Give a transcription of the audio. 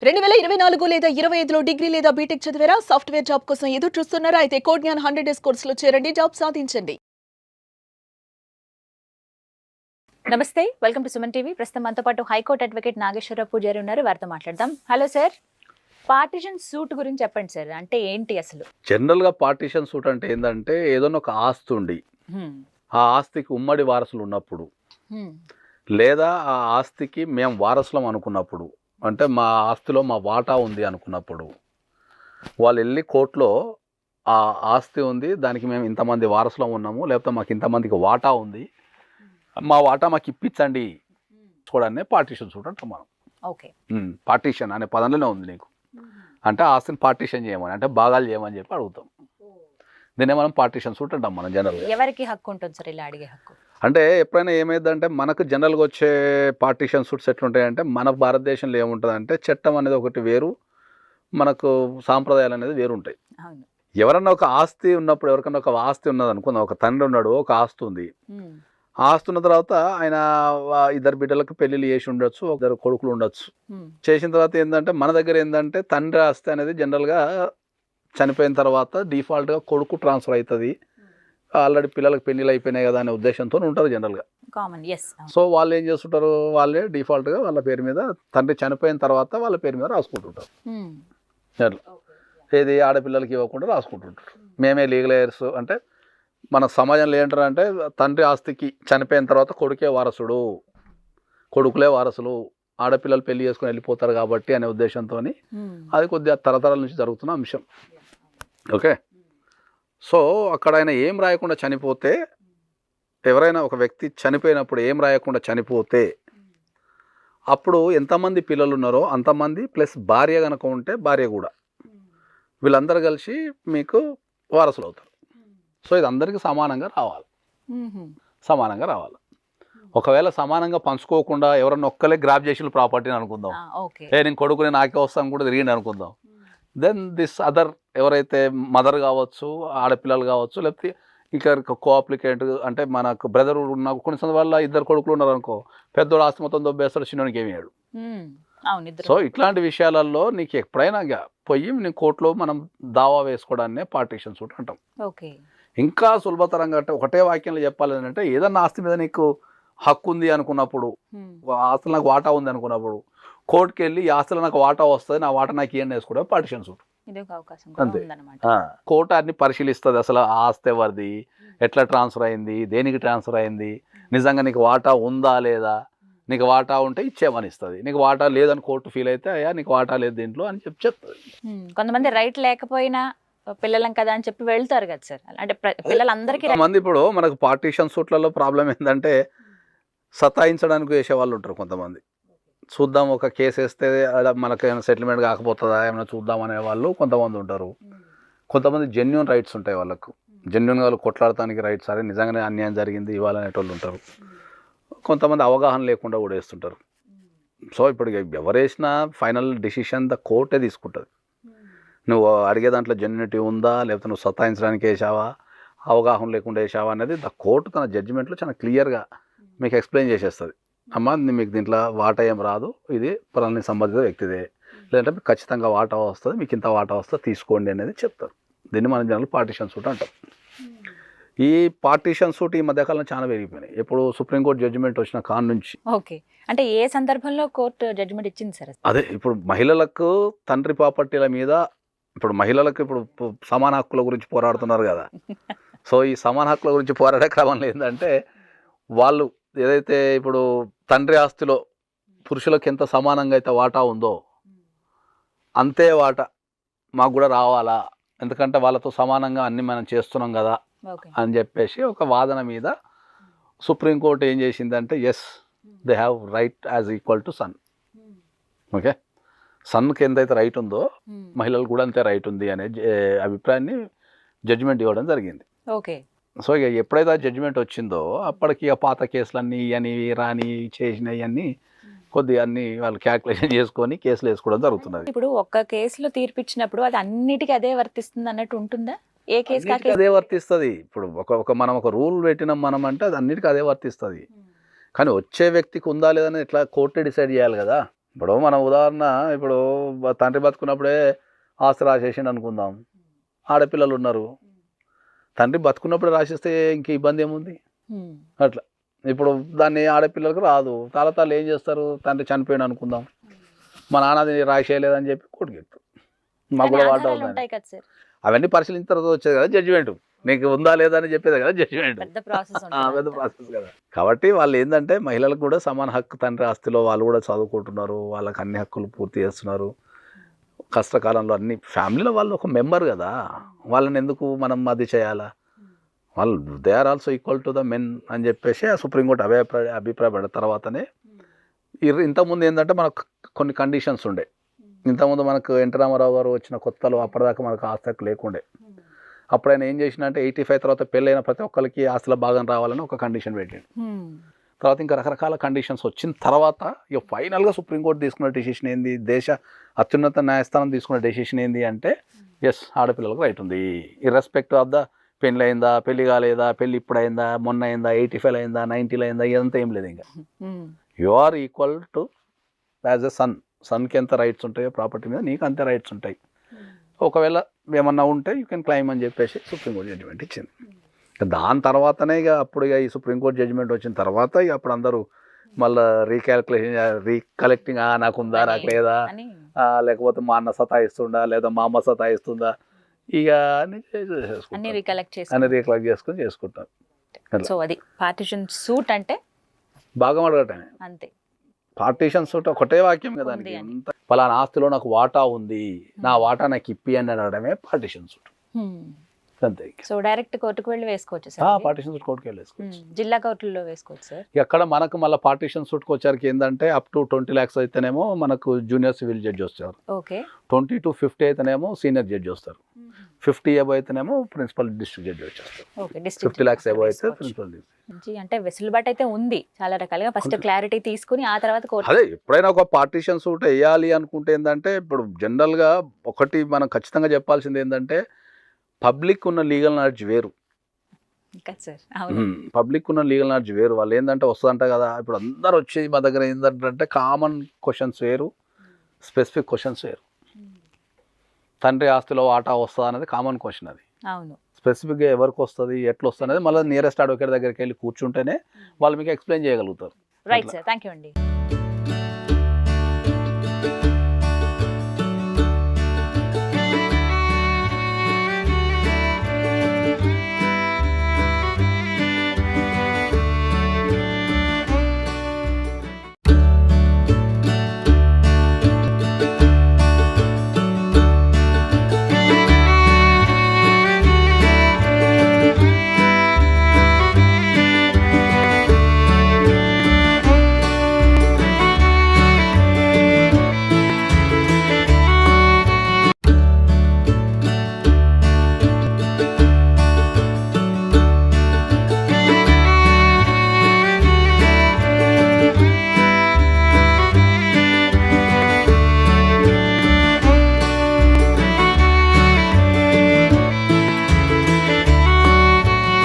2024 లేదా 25లో డిగ్రీ లేదా బీటెక్ చదివారా? సాఫ్ట్‌వేర్ జాబ్ కోసం ఎదురు చూస్తున్నారా? అయితే కోడ్ జ్ఞాన్ 100 డేస్ కోర్సులో చేరండి. జాబ్ సాధించండి. నమస్తే, వెల్కమ్ టు సుమన్ టీవీ. ప్రస్తుతం మనతో పాటు హైకోర్టు అడ్వకేట్ నాగేశ్వరరావు పూజారి ఉన్నారు. వారితో మాట్లాడదాం. హలో సార్, పార్టిషన్ సూట్ గురించి చెప్పండి సార్. అంటే ఏంటి అసలు? జనరల్‌గా పార్టిషన్ సూట్ అంటే ఏందంటే ఏదైనా ఒక ఆస్తి ఉండి ఆ ఆస్తికి ఉమ్మడి వారసులు ఉన్నప్పుడు లేదా ఆ ఆస్తికి మేము వారసులం అనుకున్నప్పుడు, అంటే మా ఆస్తిలో మా వాటా ఉంది అనుకున్నప్పుడు వాళ్ళు వెళ్ళి కోర్టులో ఆ ఆస్తి ఉంది, దానికి మేము ఇంతమంది వారసులం ఉన్నాము, లేకపోతే మాకు ఇంతమందికి వాటా ఉంది, మా వాటా మాకు ఇప్పించండి చూడండి పార్టిషన్ సూట్ అంటాం మనం. ఓకే, పార్టిషన్ అనే పదంలోనే ఉంది నీకు. అంటే ఆస్తిని పార్టిషన్ చేయమని, అంటే భాగాలు చేయమని చెప్పి అడుగుతాం. దీన్నే మనం పార్టిషన్ సూట్ అంటాం మనం జనరల్గా. ఎవరికి హక్కు ఉంటుంది సార్ ఇలా అడిగే హక్కు? అంటే ఎప్పుడైనా ఏమైందంటే మనకు జనరల్గా వచ్చే పార్టిషన్ సూట్స్ ఎట్లుంటాయంటే, మన భారతదేశంలో ఏముంటుందంటే చట్టం అనేది ఒకటి వేరు, మనకు సాంప్రదాయాలు అనేది వేరు ఉంటాయి. అవును. ఎవరన్నా ఒక ఆస్తి ఉన్నప్పుడు, ఎవరికన్నా ఒక ఆస్తి ఉన్నది అనుకుందాం, ఒక తండ్రి ఉన్నాడు, ఒక ఆస్తి ఉంది. ఆ ఆస్తి ఉన్న తర్వాత ఆయన ఇద్దరు బిడ్డలకు పెళ్లిళ్ళు చేసి ఉండొచ్చు, ఇద్దరు కొడుకులు ఉండొచ్చు. చేసిన తర్వాత ఏంటంటే మన దగ్గర ఏంటంటే తండ్రి ఆస్తి అనేది జనరల్గా చనిపోయిన తర్వాత డిఫాల్ట్గా కొడుకు ట్రాన్స్ఫర్ అవుతుంది. ఆల్రెడీ పిల్లలకు పెళ్లిళ్ళు అయిపోయినాయి కదా అనే ఉద్దేశంతో ఉంటారు జనరల్గా. Common, yes. సో వాళ్ళు ఏం చేస్తుంటారు, వాళ్ళే డిఫాల్ట్గా వాళ్ళ పేరు మీద, తండ్రి చనిపోయిన తర్వాత వాళ్ళ పేరు మీద రాసుకుంటుంటారు. అట్లా ఏది ఆడపిల్లలకి ఇవ్వకుండా రాసుకుంటుంటారు. మేమే లీగల్ ఎయిర్స్. అంటే మన సమాజంలో ఏంటారు అంటే తండ్రి ఆస్తికి చనిపోయిన తర్వాత కొడుకే వారసుడు, కొడుకులే వారసులు, ఆడపిల్లలు పెళ్లి చేసుకుని వెళ్ళిపోతారు కాబట్టి అనే ఉద్దేశంతో అది కొద్దిగా తరతరాల నుంచి జరుగుతున్న అంశం. ఓకే, సో అక్కడ ఆయన ఏం రాయకుండా చనిపోతే, ఎవరైనా ఒక వ్యక్తి చనిపోయినప్పుడు ఏం రాయకుండా చనిపోతే అప్పుడు ఎంతమంది పిల్లలు ఉన్నారో అంతమంది ప్లస్ భార్య కనుక ఉంటే భార్య కూడా, వీళ్ళందరూ కలిసి మీకు వారసులు అవుతారు. సో ఇది అందరికీ సమానంగా రావాలి, సమానంగా రావాలి. ఒకవేళ సమానంగా పంచుకోకుండా ఎవరన్నా ఒక్కలే గ్రాప్ చేసిన ప్రాపర్టీని అనుకుందాం, నేను కొడుకుని నాకే వస్తాను కూడా తిరిగిండి అనుకుందాం, దెన్ దిస్ అదర్ ఎవరైతే మదర్ కావచ్చు, ఆడపిల్లలు కావచ్చు, లేకపోతే ఇంకా కోఅప్లికెంట్ అంటే మనకు బ్రదర్ ఉన్న కొన్ని సందర్భాల్లో ఇద్దరు కొడుకులు ఉన్నారు అనుకో, పెద్దోడు ఆస్తి మొత్తం దొబ్బేస్తాడు, చిన్నోనికి ఏమి వేయడు. సో ఇట్లాంటి విషయాలలో నీకు ఎప్పుడైనా పోయి నీ కోర్టులో మనం దావా వేసుకోవడాన్నే పార్టిషన్ సూట్ అంటాం. ఇంకా సులభతరంగా అంటే ఒకటే వాక్యంలో చెప్పాలి అంటే, ఏదన్నా ఆస్తి మీద నీకు హక్కు ఉంది అనుకున్నప్పుడు, ఆస్తులు నాకు వాటా ఉంది అనుకున్నప్పుడు కోర్టుకి వెళ్ళి ఈ ఆస్తులు నాకు వాటా వస్తుంది, నా వాటా నాకు ఏం వేసుకోవడం పార్టిషన్ సూట్. అంతే. కోర్టు అన్ని పరిశీలిస్తుంది, అసలు ఆ ఆస్తి ఎవరిది, ఎట్లా ట్రాన్స్ఫర్ అయింది, దేనికి ట్రాన్స్ఫర్ అయింది, నిజంగా నీకు వాటా ఉందా లేదా, నీకు వాటా ఉంటే ఇచ్చేమని ఇస్తుంది, నీకు వాటా లేదని కోర్టు ఫీల్ అయితే అయ్యా నీకు వాటా లేదు దీంట్లో అని చెప్తుంది. కొంతమంది రైట్ లేకపోయినా పిల్లలం కదా అని చెప్పి వెళ్తారు కదా సార్. అంటే పిల్లలందరికీ మంది ఇప్పుడు మనకు పార్టిషన్ సూట్లలో ప్రాబ్లం ఏంటంటే సతాయించడానికి వేసే వాళ్ళు ఉంటారు కొంతమంది. చూద్దాం ఒక కేసు వేస్తే అలా మనకు ఏమైనా సెటిల్మెంట్ కాకపోతుందా ఏమైనా చూద్దాం అనే వాళ్ళు కొంతమంది ఉంటారు. కొంతమంది జెన్యున్ రైట్స్ ఉంటాయి వాళ్ళకు, జెన్యున్గా వాళ్ళు కొట్లాడటానికి రైట్స్, సరే నిజంగానే అన్యాయం జరిగింది ఇవ్వాలనేటోళ్ళు ఉంటారు. కొంతమంది అవగాహన లేకుండా కూడా వేస్తుంటారు. సో ఇప్పుడు ఎవరేసినా ఫైనల్ డిసిషన్ ద కోర్టే తీసుకుంటుంది. నువ్వు అడిగే దాంట్లో జెన్యునిటీ ఉందా, లేకపోతే నువ్వు సతాయించడానికి వేసావా, అవగాహన లేకుండా వేసావా అనేది ద కోర్టు తన జడ్జిమెంట్లో చాలా క్లియర్గా మీకు ఎక్స్ప్లెయిన్ చేసేస్తుంది. అమ్మ మీకు దీంట్లో వాటా ఏం రాదు, ఇది పలానా సంబంధిత వ్యక్తిదే, లేదంటే మీకు ఖచ్చితంగా వాటా వస్తుంది, మీకు ఇంత వాటా వస్తుంది తీసుకోండి అనేది చెప్తారు. దీన్ని మనం జనరల్ పార్టిషన్ సూట్ అంటాం. ఈ పార్టిషన్ సూట్ ఈ మధ్యకాలంలో చాలా పెరిగిపోయినాయి. ఇప్పుడు సుప్రీంకోర్టు జడ్జిమెంట్ వచ్చిన కాన్ నుంచి. ఓకే, అంటే ఏ సందర్భంలో కోర్టు జడ్జిమెంట్ ఇచ్చింది సార్? అదే ఇప్పుడు మహిళలకు తండ్రి ప్రాపర్టీల మీద, ఇప్పుడు మహిళలకు ఇప్పుడు సమాన హక్కుల గురించి పోరాడుతున్నారు కదా. సో ఈ సమాన హక్కుల గురించి పోరాడే క్రమంలో ఏంటంటే, వాళ్ళు ఏదైతే ఇప్పుడు తండ్రి ఆస్తిలో పురుషులకు ఎంత సమానంగా అయితే వాటా ఉందో అంతే వాటా మాకు కూడా రావాలా, ఎందుకంటే వాళ్ళతో సమానంగా అన్ని మనం చేస్తున్నాం కదా అని చెప్పేసి ఒక వాదన మీద సుప్రీంకోర్టు ఏం చేసిందంటే, yes they have right as equal to son. Okay, సన్కి ఎంతైతే రైట్ ఉందో మహిళలకు కూడా అంతే రైట్ ఉంది అనే అభిప్రాయాన్ని జడ్జిమెంట్ ఇవ్వడం జరిగింది. ఓకే, సో ఇక ఎప్పుడైతే జడ్జిమెంట్ వచ్చిందో అప్పటికి ఇక పాత కేసులన్నీ ఇవన్నీ రాని చేసినవి అన్నీ కొద్దిగా అన్ని వాళ్ళు క్యాల్కులేషన్ చేసుకొని కేసులు వేసుకోవడం జరుగుతున్నది. ఇప్పుడు ఒక్క కేసులో తీర్పిచ్చినప్పుడు అది అన్నిటికీ అదే వర్తిస్తుంది అన్నట్టు ఉంటుందా? ఏ కేసు అదే వర్తిస్తుంది. ఇప్పుడు మనం ఒక రూల్ పెట్టినాం మనం అంటే అది అన్నిటికీ అదే వర్తిస్తుంది. కానీ వచ్చే వ్యక్తికి ఉందా లేదని ఇట్లా కోర్టే డిసైడ్ చేయాలి కదా. ఇప్పుడు మన ఉదాహరణ ఇప్పుడు తండ్రి బతుకున్నప్పుడే ఆస్తి రాసేసిండు అనుకుందాం, ఆడపిల్లలు ఉన్నారు, తండ్రి బతుకున్నప్పుడే రాసిస్తే ఇంక ఇబ్బంది ఏముంది అట్లా. ఇప్పుడు దాన్ని ఆడపిల్లలకు రాదు, తాళతాళ్ళు ఏం చేస్తారు, తండ్రి చనిపోయాడు అనుకుందాం, మా నాన్న అది రాసేయలేదని చెప్పి కొట్టుకెళ్తారు, మాకు కూడా వాట అవుతుంది. ఉంటాయి కదా సార్, అవన్నీ పరిశీలించిన తర్వాత వచ్చేది కదా జడ్జిమెంట్, నీకు ఉందా లేదా అని చెప్పేది కదా జడ్జిమెంట్, పెద్ద ప్రాసెస్ పెద్ద ప్రాసెస్ కదా. కాబట్టి వాళ్ళు ఏంటంటే మహిళలకు కూడా సమాన హక్కు, తండ్రి ఆస్తిలో వాళ్ళు కూడా చదువుకుంటున్నారు, వాళ్ళకి అన్ని హక్కులు పూర్తి చేస్తున్నారు, కష్టకాలంలో అన్ని ఫ్యామిలీలో వాళ్ళు ఒక మెంబర్ కదా, వాళ్ళని ఎందుకు మనం అది చేయాలా, వాళ్ళు they are also equal to the men అని చెప్పేసి ఆ సుప్రీంకోర్టు అభిప్రాయపడిన తర్వాతనే. ఇంతకుముందు ఏంటంటే మనకు కొన్ని కండిషన్స్ ఉండే, ఇంతకుముందు మనకు ఎన్టీ రామారావు గారు వచ్చిన కొత్తలో అప్పటిదాకా మనకు ఆస్తి హక్కు లేకుండే. అప్పుడు ఆయన ఏం చేసినంటే 85 తర్వాత పెళ్ళైన ప్రతి ఒక్కరికి ఆస్తుల భాగం రావాలని ఒక కండిషన్ పెట్టాడు. తర్వాత ఇంకా రకరకాల కండిషన్స్ వచ్చిన తర్వాత ఇక ఫైనల్గా సుప్రీంకోర్టు తీసుకున్న డెసిషన్ ఏంది, దేశ అత్యున్నత న్యాయస్థానం తీసుకున్న డెసిషన్ ఏంది అంటే ఎస్, ఆడపిల్లలకు రైట్ ఉంది, ఇర్రెస్పెక్ట్ ఆఫ్ ద పెళ్ళి అయిందా, పెళ్లి కాలేదా, పెళ్ళి ఇప్పుడు అయిందా, మొన్న అయిందా, 85 అయిందా, 90 అయిందా, ఇదంతా ఏం లేదు. ఇంకా you are equal to as a సన్కి ఎంత రైట్స్ ఉంటాయో ప్రాపర్టీ మీద నీకు అంతే రైట్స్ ఉంటాయి, ఒకవేళ ఏమన్నా ఉంటే యూ కెన్ క్లైమ్ అని చెప్పేసి సుప్రీంకోర్టు జడ్జిమెంట్ ఇచ్చింది. దాని తర్వాతనే ఇక అప్పుడు ఇక ఈ సుప్రీంకోర్టు జడ్జిమెంట్ వచ్చిన తర్వాత ఇక అప్పుడు అందరూ మళ్ళీ రీకలెక్టింగ్, నాకుందా నాకు లేదా, లేకపోతే మా అన్న సతాయిస్తుందా లేదా మా అమ్మ సతాయిస్తుందా, ఇక అన్ని రీకలెక్ట్ చేసుకొని చేసుకుంటారు. సో అది పార్టిషన్ సూట్ అంటే భాగం అడగటమే అంతే. పార్టీషన్ సూట్ ఒకటే వాక్యం కదా, పలానా ఆస్తిలో నాకు వాటా ఉంది, నా వాటా నాకు ఇప్పి అని అడగడమే పార్టీషన్ సూట్ అంతే. సో డైరెక్ట్ కోర్టుకు వెళ్ళి వేసుకోవచ్చు సార్, పార్టీషన్ సూట్ కోర్టుకు వెళ్ళి వేసుకోవచ్చు, జిల్లా కోర్టుల్లో వేసుకోవచ్చు సార్. ఎక్కడ మనకు మళ్ళీ పార్టీషన్ సూట్కి వచ్చరికి ఏంటంటే అప్ టు 20 lakhs అయితేనేమో మనకు జూనియర్ సివిల్ జడ్జి వస్తారు, 20 to 50 అయితేనేమో సీనియర్ జడ్జి వస్తారు, 50 above అయితేనేమో ప్రిన్సిపల్ డిస్ట్రిక్ట్ జడ్జి వచ్చేస్తారు, 50 lakhs above అయితే ప్రిన్సిపల్. అంటే వెసులుబాటు అయితే ఉంది చాలా రకాలుగా, ఫస్ట్ క్లారిటీ తీసుకుని ఆ తర్వాత కోర్టు. అదే ఎప్పుడైనా ఒక పార్టీషన్ సూట్ వేయాలి అనుకుంటే ఏంటంటే ఇప్పుడు జనరల్గా ఒకటి మనం ఖచ్చితంగా చెప్పాల్సింది ఏంటంటే పబ్లిక్ ఉన్న లీగల్ నాలెడ్జ్ వేరు, పబ్లిక్ ఉన్న లీగల్ నాలెడ్జ్ వేరు. వాళ్ళు ఏంటంటే వస్తుందంట కదా, ఇప్పుడు అందరు వచ్చి మా దగ్గర ఏంటంటే కామన్ క్వశ్చన్స్ వేరు, స్పెసిఫిక్ క్వశ్చన్స్ వేరు. తండ్రి ఆస్తిలో వాటా వస్తుందా అనేది కామన్ క్వశ్చన్, అది అవును. స్పెసిఫిక్గా ఎవరికి వస్తుంది, ఎట్లా వస్తుంది అనేది మళ్ళీ నియరెస్ట్ అడ్వకేట్ దగ్గరికి వెళ్ళి కూర్చుంటేనే వాళ్ళు మీకు ఎక్స్ప్లెయిన్ చేయగలుగుతారు. రైట్ సార్, థ్యాంక్ యూ అండి.